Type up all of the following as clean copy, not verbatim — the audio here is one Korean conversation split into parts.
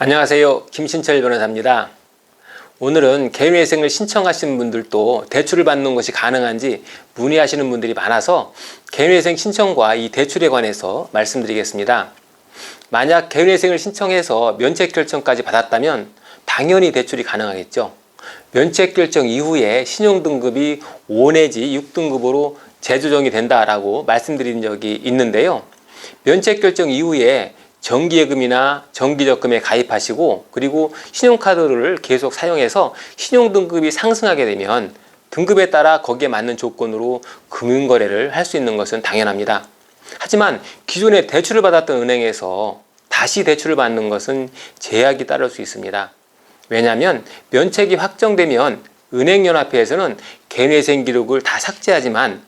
안녕하세요. 김신철 변호사입니다. 오늘은 개인회생을 신청하시는 분들도 대출을 받는 것이 가능한지 문의하시는 분들이 많아서 개인회생 신청과 이 대출에 관해서 말씀드리겠습니다. 만약 개인회생을 신청해서 면책결정까지 받았다면 당연히 대출이 가능하겠죠. 면책결정 이후에 신용등급이 5 내지 6등급으로 재조정이 된다라고 말씀드린 적이 있는데요. 면책결정 이후에 정기예금이나 정기적금에 가입하시고 그리고 신용카드를 계속 사용해서 신용등급이 상승하게 되면 등급에 따라 거기에 맞는 조건으로 금융거래를 할 수 있는 것은 당연합니다. 하지만 기존에 대출을 받았던 은행에서 다시 대출을 받는 것은 제약이 따를 수 있습니다. 왜냐하면 면책이 확정되면 은행연합회에서는 개인회생 기록을 다 삭제하지만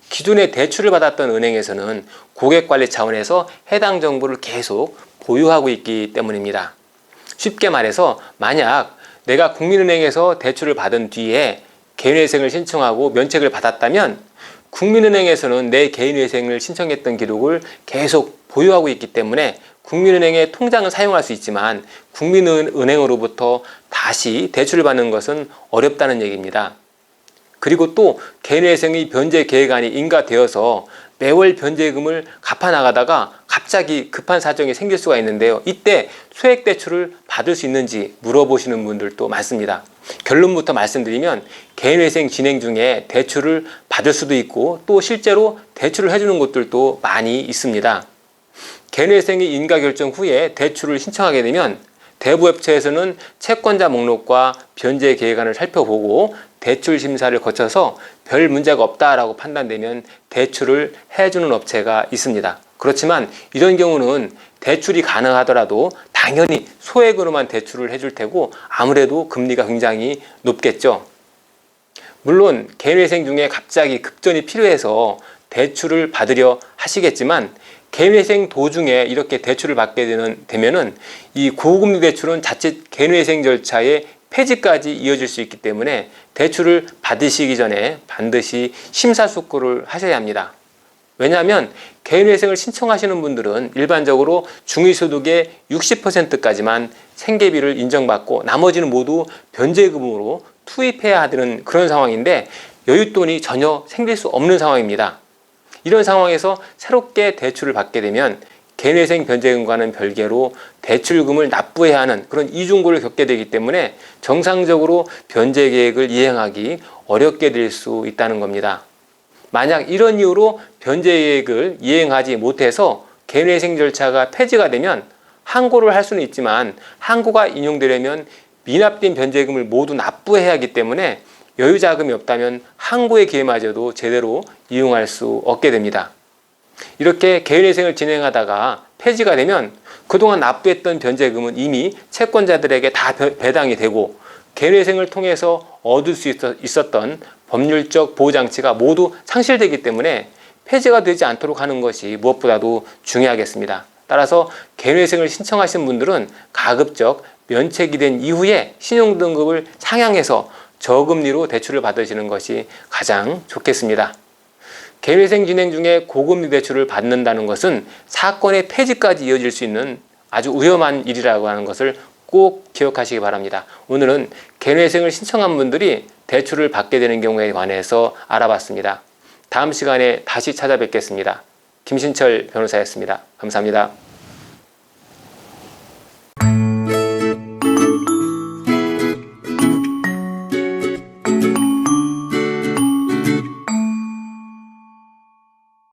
기존에 대출을 받았던 은행에서는 고객관리 차원에서 해당 정보를 계속 보유하고 있기 때문입니다. 쉽게 말해서 만약 내가 국민은행에서 대출을 받은 뒤에 개인회생을 신청하고 면책을 받았다면 국민은행에서는 내 개인회생을 신청했던 기록을 계속 보유하고 있기 때문에 국민은행의 통장을 사용할 수 있지만 국민은행으로부터 다시 대출을 받는 것은 어렵다는 얘기입니다. 그리고 또 개인회생의 변제 계획안이 인가되어서 매월 변제금을 갚아나가다가 갑자기 급한 사정이 생길 수가 있는데요. 이때 소액대출을 받을 수 있는지 물어보시는 분들도 많습니다. 결론부터 말씀드리면 개인회생 진행 중에 대출을 받을 수도 있고 또 실제로 대출을 해주는 곳들도 많이 있습니다. 개인회생이 인가결정 후에 대출을 신청하게 되면 대부업체에서는 채권자 목록과 변제 계획안을 살펴보고 대출 심사를 거쳐서 별 문제가 없다라고 판단되면 대출을 해주는 업체가 있습니다. 그렇지만 이런 경우는 대출이 가능하더라도 당연히 소액으로만 대출을 해줄 테고 아무래도 금리가 굉장히 높겠죠. 물론 개인회생 중에 갑자기 급전이 필요해서 대출을 받으려 하시겠지만 개인회생 도중에 이렇게 대출을 받게 되면은 이 고금리 대출은 자칫 개인회생 절차의 폐지까지 이어질 수 있기 때문에 대출을 받으시기 전에 반드시 심사숙고를 하셔야 합니다. 왜냐하면 개인회생을 신청하시는 분들은 일반적으로 중위소득의 60%까지만 생계비를 인정받고 나머지는 모두 변제금으로 투입해야 되는 그런 상황인데 여윳돈이 전혀 생길 수 없는 상황입니다. 이런 상황에서 새롭게 대출을 받게 되면 개인회생 변제금과는 별개로 대출금을 납부해야 하는 그런 이중고를 겪게 되기 때문에 정상적으로 변제 계획을 이행하기 어렵게 될 수 있다는 겁니다. 만약 이런 이유로 변제 계획을 이행하지 못해서 개인회생 절차가 폐지가 되면 항고를 할 수는 있지만 항고가 인용되려면 미납된 변제금을 모두 납부해야 하기 때문에 여유 자금이 없다면 항고의 기회마저도 제대로 이용할 수 없게 됩니다. 이렇게 개인회생을 진행하다가 폐지가 되면 그동안 납부했던 변제금은 이미 채권자들에게 다 배당이 되고 개인회생을 통해서 얻을 수 있었던 법률적 보호장치가 모두 상실되기 때문에 폐지가 되지 않도록 하는 것이 무엇보다도 중요하겠습니다. 따라서 개인회생을 신청하신 분들은 가급적 면책이 된 이후에 신용등급을 상향해서 저금리로 대출을 받으시는 것이 가장 좋겠습니다. 개인회생 진행 중에 고금리 대출을 받는다는 것은 사건의 폐지까지 이어질 수 있는 아주 위험한 일이라고 하는 것을 꼭 기억하시기 바랍니다. 오늘은 개인회생을 신청한 분들이 대출을 받게 되는 경우에 관해서 알아봤습니다. 다음 시간에 다시 찾아뵙겠습니다. 김신철 변호사였습니다. 감사합니다.